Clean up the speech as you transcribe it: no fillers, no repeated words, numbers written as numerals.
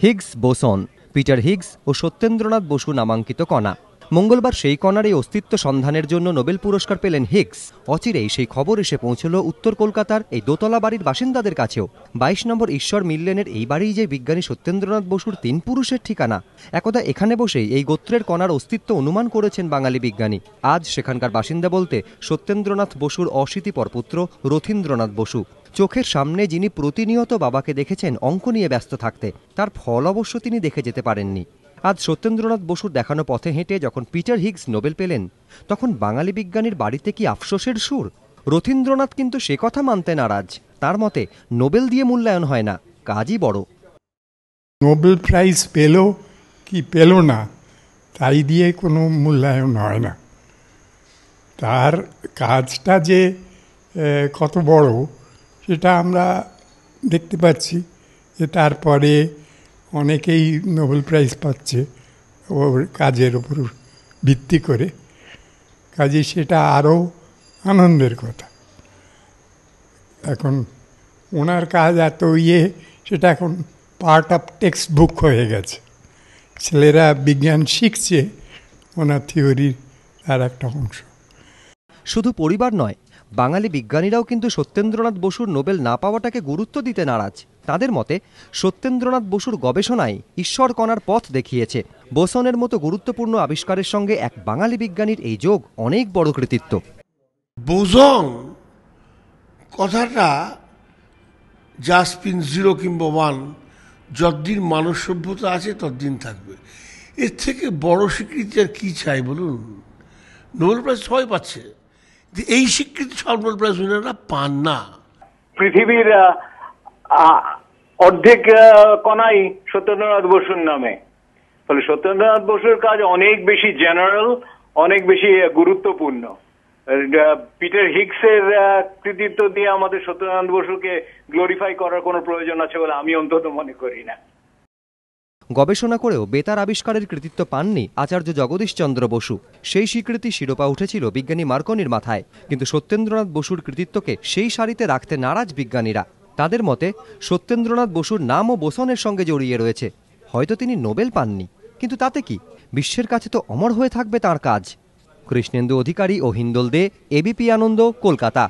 Higgs boson, Peter Higgs ও সত্যেন্দ্রনাথ বসু নামাঙ্কিত কণা। মঙ্গলবার সেই কণার এই অস্তিত্ব সন্ধানের জন্য নোবেল পুরস্কার পেলেন হিগস। অচিরেই সেই খবর এসে পৌঁছল উত্তর কলকাতার এই দোতলা বাড়ির বাসিন্দাদের কাছেও। 22 নম্বর ঈশ্বর মিললেনের এই বাড়িই যে বিজ্ঞানী সত্যেন্দ্রনাথ বসুর 3 পুরুষের ঠিকানা। একদা এখানে বসেই এই গোত্রের কণার অস্তিত্ব অনুমান করেছেন বাঙালি বিজ্ঞানী। আজ সেখানকার বাসিন্দা বলতে সত্যেন্দ্রনাথ বসুর অশীতিপর পুত্র রথীন্দ্রনাথ বসু। চোখের সামনে যিনি প্রতিনিয়ত বাবাকে দেখেছেন অঙ্ক নিয়ে ব্যস্ত থাকতে, তার ফল অবশ্য তিনি দেখে যেতে পারেননি। আজ সত্যেন্দ্রনাথ বসুর দেখানো পথে হেঁটে যখন পিটার হিগস নোবেল পেলেন, তখন বাঙালি বিজ্ঞানীর বাড়িতে কি আফসোসের সুর। রথীন্দ্রনাথ কিন্তু সে কথা মানতে নারাজ। তার মতে নোবেল দিয়ে মূল্যায়ন হয় না, কাজই বড়। নোবেল প্রাইজ পেল কি পেল না, তাই দিয়ে কোনো মূল্যায়ন হয় না। তার কাজটা যে কত বড় সেটা আমরা দেখতে পাচ্ছি যে তারপরে অনেকেই নোবেল প্রাইজ পাচ্ছে ওর কাজের উপর ভিত্তি করে। কাজে সেটা আরও আনন্দের কথা। এখন ওনার কাজ এত সেটা এখন পার্ট অফ টেক্সট বুক হয়ে গেছে। ছেলেরা বিজ্ঞান শিখছে, ওনার থিওরির আর একটা অংশ। শুধু পরিবার নয়, বাঙালি বিজ্ঞানীরাও কিন্তু সত্যেন্দ্রনাথ বসুর নোবেল না পাওয়াটাকে গুরুত্ব দিতে নারাজ। তাদের মতে সত্যেন্দ্রনাথ বসুর গবেষণায় ঈশ্বর কণার পথ দেখিয়েছে। বোসনের মতো গুরুত্বপূর্ণ আবিষ্কারের সঙ্গে এক বাঙালি বিজ্ঞানীর এই যোগ অনেক বড় কৃতিত্ব। বোসন কথাটা জাস্পিন 0 কিংবা 1, যতদিন মানব সভ্যতা আছে ততদিন থাকবে। এর থেকে বড় স্বীকৃতি আর কি চাই বলুন? নোবেল প্রাইজ সবাই পাচ্ছে, এই স্বীকৃতি সব নোবেল প্রাইজ উইনাররা পান না। পৃথিবীর অর্ধেক কণাই সত্যেন্দ্রনাথ বসুর নামে। ফলে সত্যেন্দ্রনাথ বসুর কাজ অনেক বেশি জেনারেল, অনেক বেশি গুরুত্বপূর্ণ। পিটার হিগসের কৃতিত্ব দিয়ে আমাদের সত্যেন্দ্রনাথ বসুকে গ্লোরিফাই করার কোনো প্রয়োজন আছে বলে আমি অন্তত মনে করি না। গবেষণা করেও বেতার আবিষ্কারের কৃতিত্ব পাননি আচার্য জগদীশচন্দ্র বসু। সেই স্বীকৃতি শিরোপা উঠেছিল বিজ্ঞানী মার্কনির মাথায়। কিন্তু সত্যেন্দ্রনাথ বসুর কৃতিত্বকে সেই সারিতে রাখতে নারাজ বিজ্ঞানীরা। তাদের মতে সত্যেন্দ্রনাথ বসুর নাম ও বোসনের সঙ্গে জড়িয়ে রয়েছে। হয়তো তিনি নোবেল পাননি, কিন্তু তাতে কি, বিশ্বের কাছে তো অমর হয়ে থাকবে তাঁর কাজ। কৃষ্ণেন্দু অধিকারী ও হিন্দোল দে, এবিপি আনন্দ, কলকাতা।